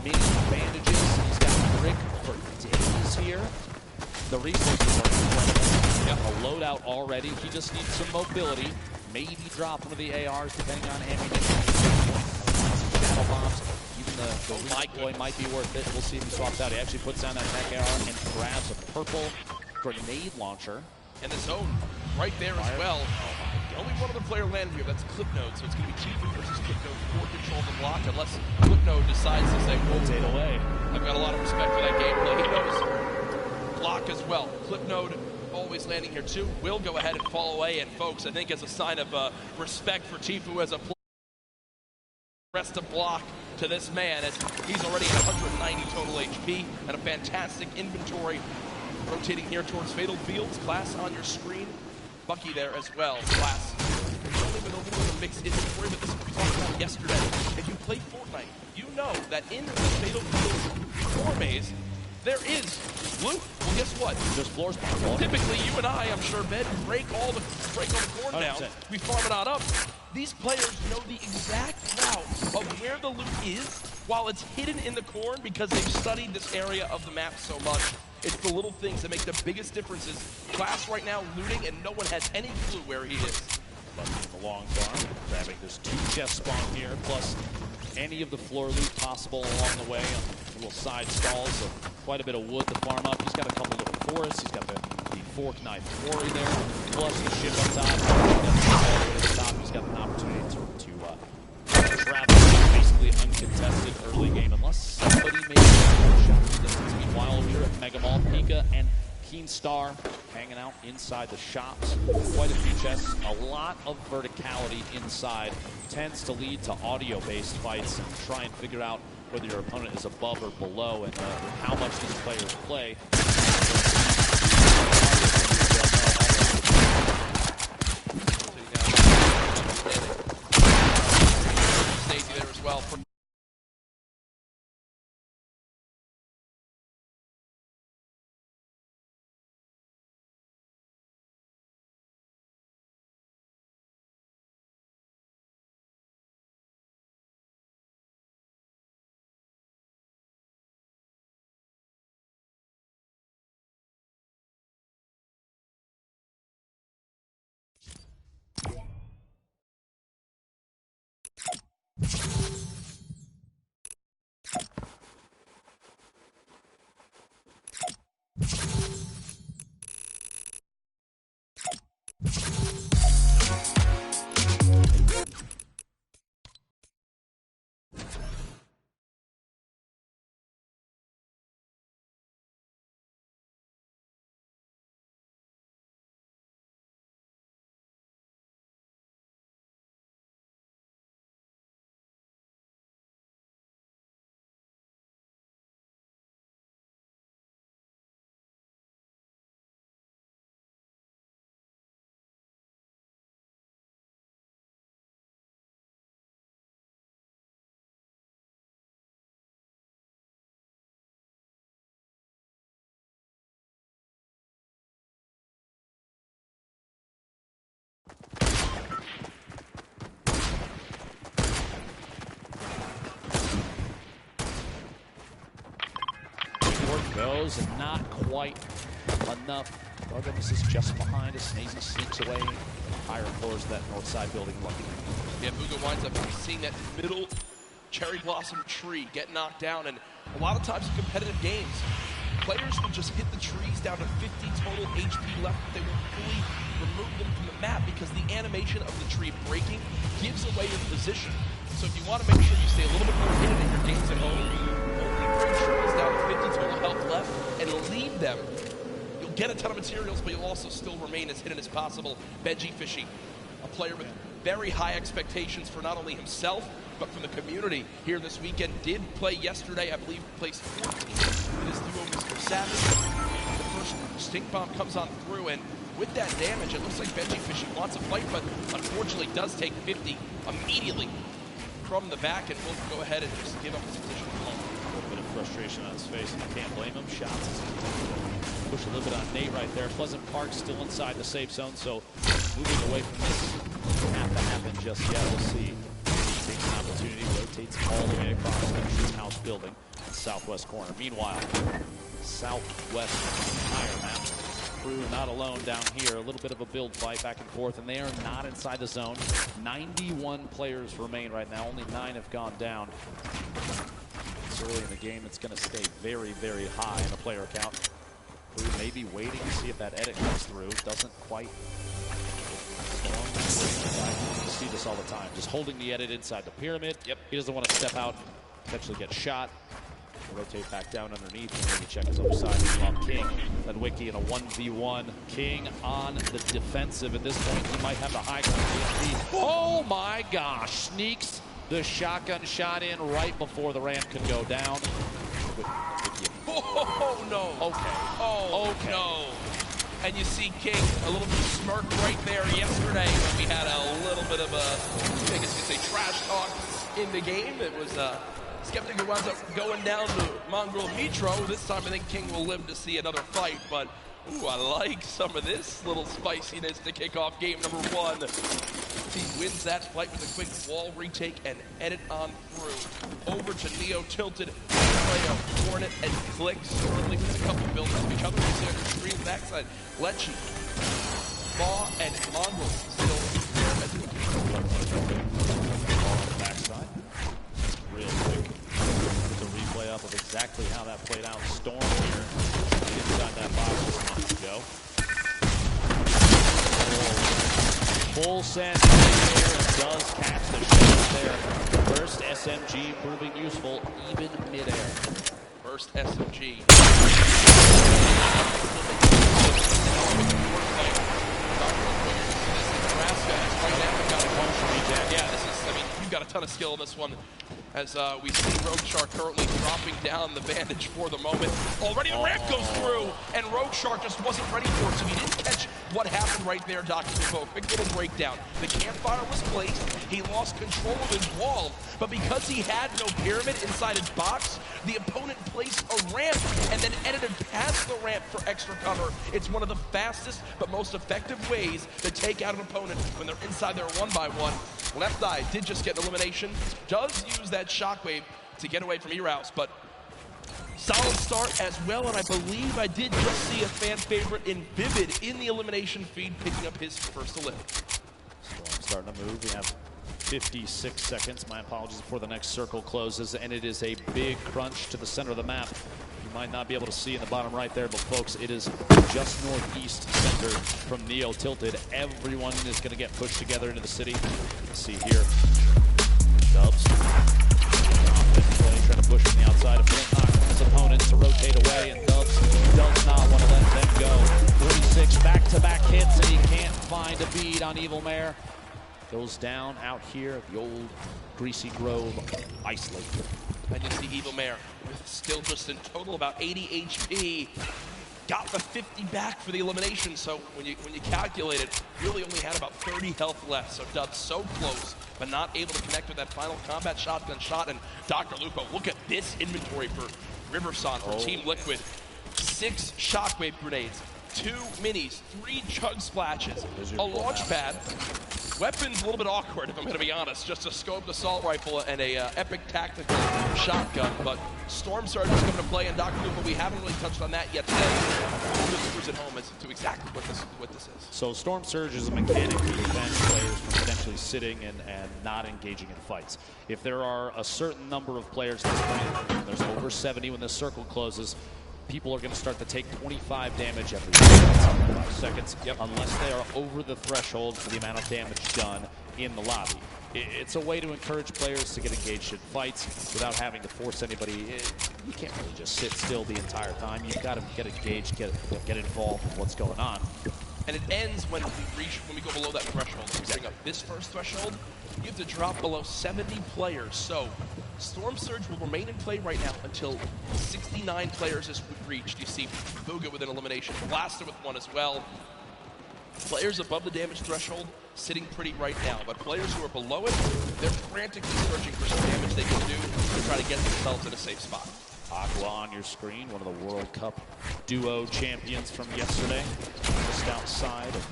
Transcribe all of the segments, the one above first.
mini bandages. He's got brick for days here. The resources are incredible. A loadout already. He just needs some mobility. Maybe drop one of the ARs depending on ammunition. Shadow bombs. Even the boy might be worth it. We'll see if he swaps out. He actually puts down that mech AR and grabs a purple grenade launcher. And the zone right there as well. Only one other player landed here. That's Clipnode. So it's going to be Tifu versus Clipnode for control of the block, unless Clipnode decides to say, "Whoa, take away." I've got a lot of respect for that gameplay. He knows block as well. Clipnode always landing here too. Will go ahead and fall away. And folks, I think as a sign of respect for Tifu as a player, rest to block to this man, as he's already at 190 total HP and a fantastic inventory. Rotating here towards Fatal Fields. Class on your screen. Bucky there as well. Class only with a little bit of mixed inventory, but this we talked about yesterday. If you play Fortnite, you know that in the Fatal Fields floor maze, there is loot. Well, guess what? There's floors. Typically, you and I, I'm sure, break all the corn down. We farm it on up. These players know the exact route of where the loot is while it's hidden in the corn because they've studied this area of the map so much. It's the little things that make the biggest differences. Class right now looting, and no one has any clue where he is. The long farm, grabbing this 2 chest spawn here, plus any of the floor loot possible along the way. Little side stalls, so quite a bit of wood to farm up. He's got a couple little forests. He's got the fork knife quarry there, plus the ship up top. At the top, he's got an opportunity to travel basically uncontested early game, unless somebody makes a shot from distance. Meanwhile, here at Mega Mall, Pika and Keenstar hanging out inside the shops. Quite a few chests. A lot of verticality inside tends to lead to audio-based fights and try and figure out whether your opponent is above or below and how much these players play. Stacy there as well. Goes and not quite enough. Douglas is just behind us. Snazy sneaks away. Higher floors of that north side building. Lucky. Yeah, Booga winds up seeing that middle cherry blossom tree get knocked down, and a lot of times in competitive games, players will just hit the trees down to 50 total HP left, but they will fully remove them from the map because the animation of the tree breaking gives away your position. So if you want to make sure you stay a little bit more hidden in your games at home, only bring trees down to 50 total health left and leave them. You'll get a ton of materials, but you'll also still remain as hidden as possible. Benji Fishy, a player with very high expectations for not only himself, but from the community here this weekend. Did play yesterday, I believe, placed 14 in his duo, Mr. Savage. The first stink bomb comes on through, and with that damage, it looks like Benji Fishy wants a fight, but unfortunately does take 50 immediately from the back, and will go ahead and just give up his position. A little bit of frustration on his face, and you can't blame him. Shots push a little bit on Nate right there. Pleasant Park still inside the safe zone, so moving away from this doesn't have to happen just yet. We'll see. Takes an opportunity, rotates all the way across the house building. southwest corner. Meanwhile, southwest entire map. Crew not alone down here. A little bit of a build fight back and forth, and they are not inside the zone. 91 players remain right now. Only 9 have gone down. It's early in the game. It's going to stay very, very high in the player count. Crew may be waiting to see if that edit comes through. Doesn't quite. You see this all the time. Just holding the edit inside the pyramid. Yep. He doesn't want to step out, potentially get shot. Rotate back down underneath and maybe check his other side. Meanwhile, King led Wiki in a 1v1. King on the defensive. At this point, he might have the high ground. Oh my gosh! Sneaks the shotgun shot in right before the ramp could go down. Oh no! Okay. Oh okay. No! And you see King a little bit smirked right there yesterday when we had a little bit of a, I guess you could say, trash talk in the game. It was Skeptic who winds up going down to Mongrel Mitro. This time I think King will live to see another fight, but ooh, I like some of this little spiciness to kick off game number 1. He wins that fight with a quick wall retake and edit on through. Over to Neo Tilted, Freyo, Hornet, and Click. Certainly with a couple builds of each other. We see on the screen backside, Lechi, Maw, and Mongrel still there as the backside. Real quick. There's a replay up of exactly how that played out. Storm here inside that box just a moment ago. Full send there and does catch the shot there. First SMG proving useful even midair. First SMG. Yeah, this is, I mean, you've got a ton of skill in this one. As we see Rogue Shark currently dropping down the bandage for the moment. Already the ramp goes through, and Rogue Shark just wasn't ready for it, so he didn't catch what happened right there, Dr. Defoe. Quick little breakdown. The campfire was placed, he lost control of his wall, but because he had no pyramid inside his box, the opponent placed a ramp and then edited past the ramp for extra cover. It's one of the fastest but most effective ways to take out an opponent when they're inside their 1x1. Left Eye did just get an elimination, does use that shockwave to get away from E-Rouse, but solid start as well, and I believe I did just see a fan favorite in Vivid in the elimination feed picking up his first elim. Storm starting to move. We have 56 seconds. My apologies before the next circle closes, and it is a big crunch to the center of the map. You might not be able to see in the bottom right there, but folks, it is just northeast center from Neo Tilted. Everyone is going to get pushed together into the city. Let's see here. Dubs. Trying to push from the outside of Flint, his opponent to rotate away, and Dubs does not want to let them go. 36 back-to-back hits, and he can't find a bead on Evil Mare. Goes down out here at the old Greasy Grove ice lake. And you see Evil Mare with still just in total about 80 HP. Got the 50 back for the elimination, so when you calculate it, really only had about 30 health left. So Dubs so close, but not able to connect with that final combat shotgun shot. And Dr. Lupo, look at this inventory for Riverson, for Team Liquid. 6 shockwave grenades, 2 minis, 3 chug splashes, a launch pad. Weapon's a little bit awkward, if I'm going to be honest. Just a scoped assault rifle and a epic tactical shotgun. But Storm Surge is coming to play, and Dr. Lupo, we haven't really touched on that yet today. Just at home as to exactly what this is. So Storm Surge is a mechanic to prevent players from potentially sitting and not engaging in fights. If there are a certain number of players at this point, there's over 70 when this circle closes, people are going to start to take 25 damage every 5 seconds, unless they are over the threshold for the amount of damage done in the lobby. It's a way to encourage players to get engaged in fights without having to force anybody. You can't really just sit still the entire time. You've got to get engaged, get involved in what's going on. And it ends when we go below that threshold. We bring up this first threshold, you have to drop below 70 players. So Storm Surge will remain in play right now until 69 players is reached. You see Booga with an elimination, Blaster with one as well. Players above the damage threshold sitting pretty right now, but players who are below it, they're frantically searching for some damage they can do to try to get themselves in a safe spot. Aqua on your screen, one of the World Cup duo champions from yesterday, just outside of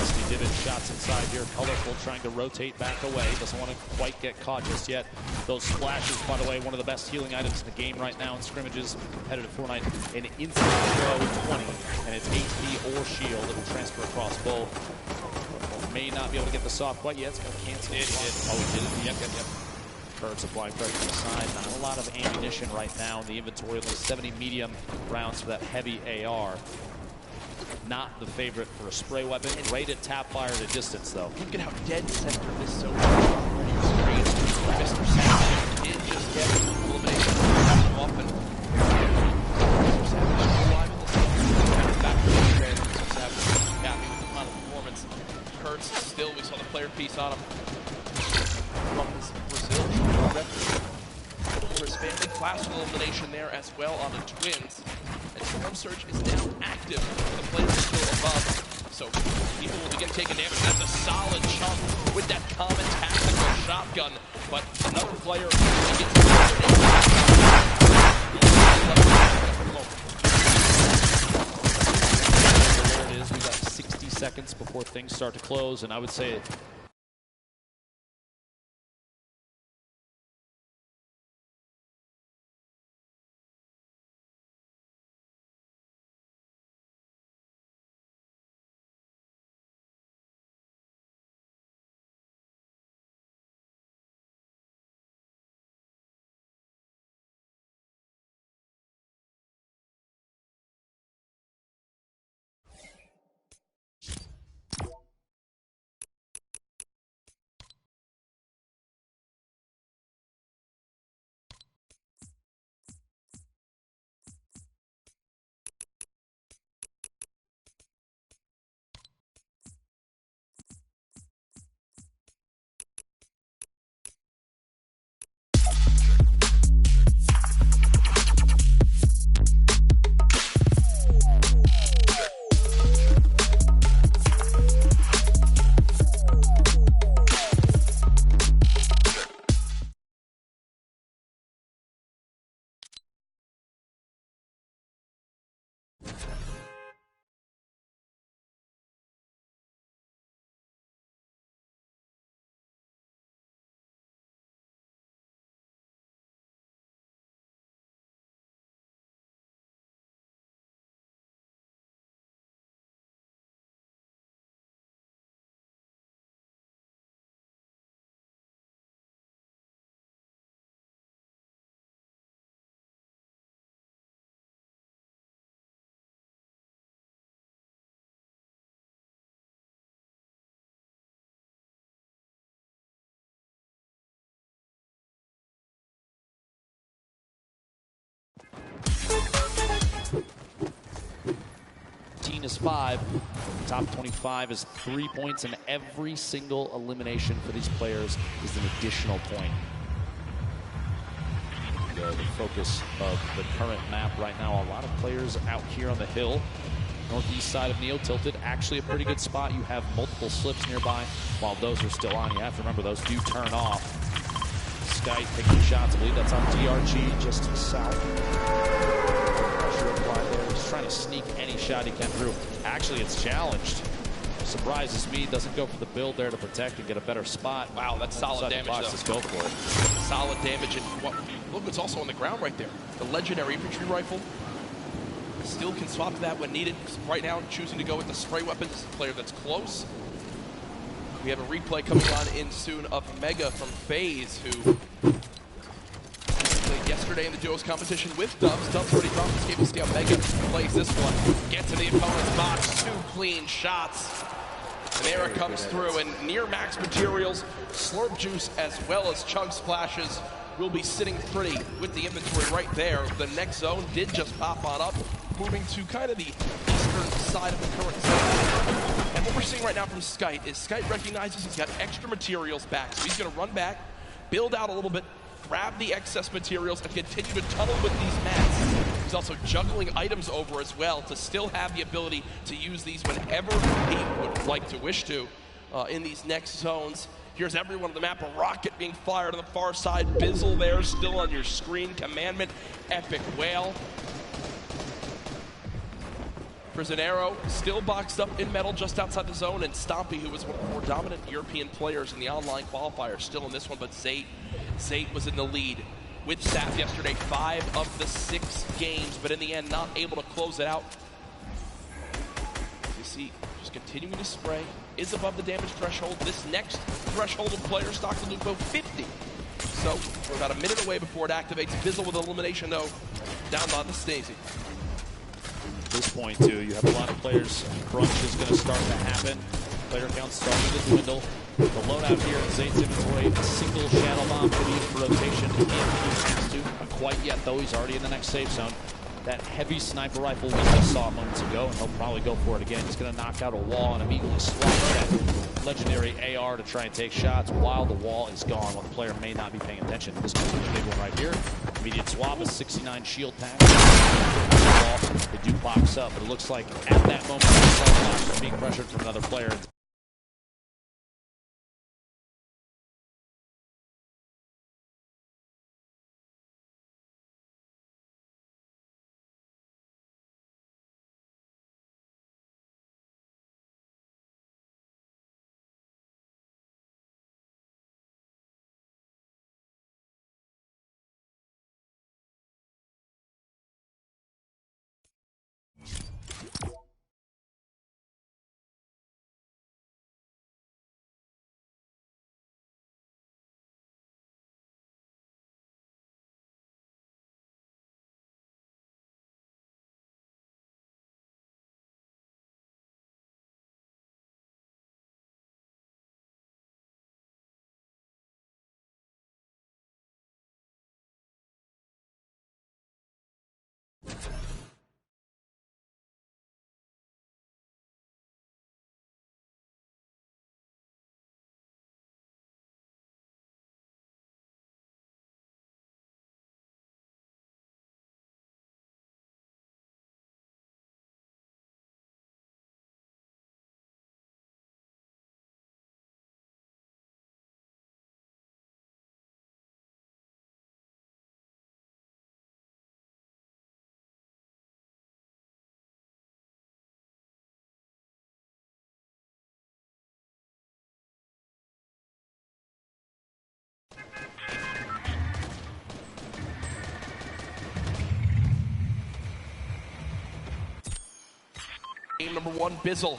Nasty divot shots inside here. Colorful trying to rotate back away. Doesn't want to quite get caught just yet. Those splashes, by the way, one of the best healing items in the game right now in scrimmages. Competitive Fortnite, an instant throw 20, and it's HP or shield. It will transfer across both. May not be able to get the soft quite yet. It's going to cancel. Oh, he did it. Yep. Kurtz applying pressure to the side. Not a lot of ammunition right now in the inventory. Only 70 medium rounds for that heavy AR. Not the favorite for a spray weapon. Great at tap fire at a distance, though. Look at how dead center this zone is already. Mr. Savage did just get elimination often. Mr. Savage alive in the zone. Back to the trend. Mr. Savage happy with the final performance. Kurtz still, we saw the player piece on him. From Brazil, for his family, classical elimination there as well on the Twins. And Storm Surge is now active. The players are still above. So people will begin taking damage. That's a solid chunk with that common tactical shotgun. But another player gets there it is. We got 60 seconds before things start to close, and I would say is 5. Top 25 is 3 points, and every single elimination for these players is an additional point. The focus of the current map right now, a lot of players out here on the hill. Northeast side of Neo Tilted, actually a pretty good spot. You have multiple slips nearby. While those are still on, you have to remember those do turn off. Sky taking shots, I believe that's on DRG just south. Pressure applied there. He's trying to sneak any shot he can through. Actually, it's challenged. Surprises me. Doesn't go for the build there to protect and get a better spot. Wow, that's solid damage. Let's go for it. Solid damage. And look what's also on the ground right there. The legendary infantry rifle. Still can swap to that when needed. Right now, choosing to go with the spray weapons. Player that's close. We have a replay coming on in soon of Mega from FaZe, who played yesterday in the duos competition with Dubs. Dubs already dropped this game. We'll see how Mega plays this one. Gets to the opponent's box. 2 clean shots. And there it comes through. And near max materials, Slurp Juice as well as Chug Splashes will be sitting pretty with the inventory right there. The next zone did just pop on up, moving to kind of the eastern side of the current zone. And what we're seeing right now from Skite is Skite recognizes he's got extra materials back. So he's going to run back, build out a little bit, grab the excess materials, and continue to tunnel with these mats. He's also juggling items over as well to still have the ability to use these whenever he would like to wish to in these next zones. Here's everyone on the map. A rocket being fired on the far side. Bizzle there still on your screen. Commandment, Epic Whale. Prisionero still boxed up in metal just outside the zone, and Stompy, who was one of the more dominant European players in the online qualifier, still in this one, but Zate was in the lead with Sap yesterday, 5 of the 6 games, but in the end, not able to close it out. You see, just continuing to spray, is above the damage threshold. This next threshold of players, Dr. Lupo, 50. So we're about a minute away before it activates. Bizzle with elimination, though, down by the Stacey. At this point, too, you have a lot of players. Crunch is going to start to happen. Player count starting to dwindle. The loadout here in Zate's inventory, a single Shadow Bomb could be used for rotation if he has to. Not quite yet, though. He's already in the next safe zone. That heavy sniper rifle we just saw moments ago, and he'll probably go for it again. He's going to knock out a wall and immediately swap that legendary AR to try and take shots while the wall is gone, while the player may not be paying attention. This could be a big one right here. Immediate swap, a 69 shield pack. They do box up, but it looks like at that moment, he's being pressured from another player. Game number 1, Bizzle,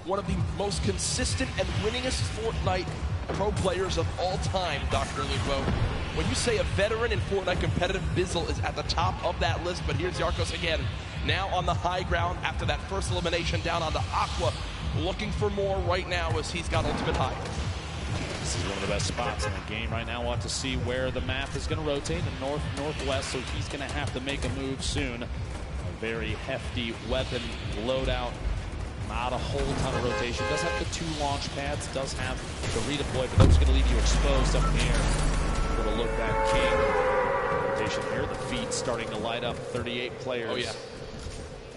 one of the most consistent and winningest Fortnite pro players of all time, Dr. Lupo. When you say a veteran in Fortnite competitive, Bizzle is at the top of that list, but here's Yarkos again, now on the high ground after that first elimination down onto Aqua, looking for more right now as he's got ultimate high. This is one of the best spots in the game right now. We'll have to see where the map is going to rotate, the north-northwest, so he's going to have to make a move soon. A very hefty weapon loadout. Not a whole ton of rotation. Does have the 2 launch pads. Does have the redeploy, but those are going to leave you exposed up in the air. Little look back, King. Rotation here. The feed starting to light up. 38 players. Oh, yeah.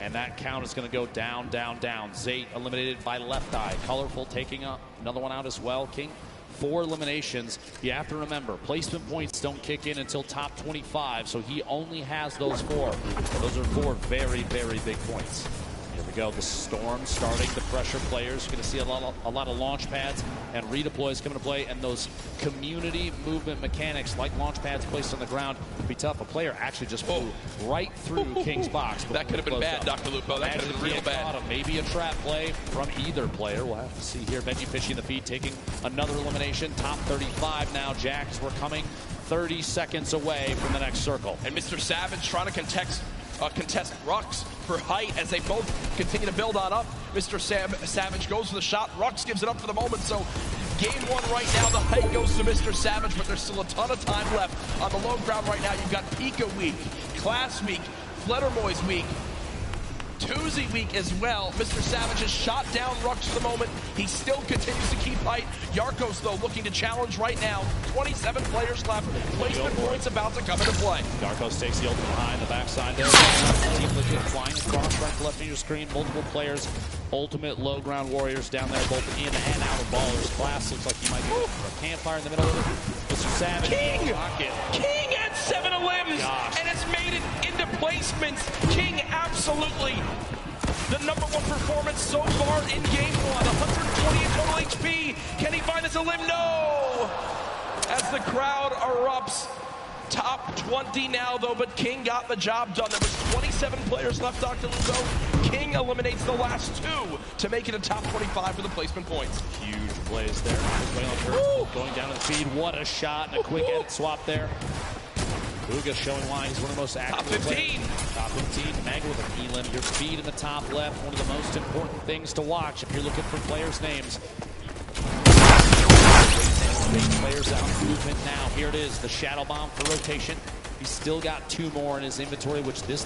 And that count is going to go down, down, down. Zate eliminated by Left Eye. Colorful taking up another one out as well. King, 4 eliminations. You have to remember, placement points don't kick in until top 25, so he only has those 4. Those are 4 very, very big points. Here we go, the Storm starting to pressure players. You're going to see a lot of launch pads and redeploys coming to play, and those community movement mechanics like launch pads placed on the ground would be tough. A player actually just flew right through King's box. That could have been bad, Dr. Lupo. That could have been real bad. Maybe a trap play from either player. We'll have to see here. Benji Fishy in the feed taking another elimination. Top 35 now, Jax. We're coming 30 seconds away from the next circle. And Mr. Savage trying to contest Rux for height as they both continue to build on up. Mr. Savage goes for the shot. Rux gives it up for the moment. So game 1 right now, the height goes to Mr. Savage, but there's still a ton of time left. On the low ground right now, you've got Pika week, Class week, Flutterboys week, Tuesday week as well. Mr. Savage has shot down Rux for the moment. He still continues to keep height. Yarkos, though, looking to challenge right now. 27 players left. Placement points about to come into play. Yarkos takes the ultimate high in the backside there. Team Liquid flying across right to left of your screen. Multiple players. Ultimate low ground warriors down there, both in and out of ballers. Class looks like he might be a campfire in the middle of it. Mr. Savage. King at 7 limbs, and it's made it into placements. King absolutely The #1 performance so far in game 1. 128 total HP. Can he find his elim? No! As the crowd erupts. Top 20 now, though, but King got the job done. There was 27 players left, Dr. Lugo. King eliminates the last 2 to make it a top 25 for the placement points. Huge plays there. Going down to the feed. What a shot and a quick edit swap there. Uga showing why he's one of the most active. Top 15. Top 15. Mag with an elim. Your feed in the top left. One of the most important things to watch if you're looking for players' names. Players out movement now. Here it is. The Shadow Bomb for rotation. He's still got 2 more in his inventory, which this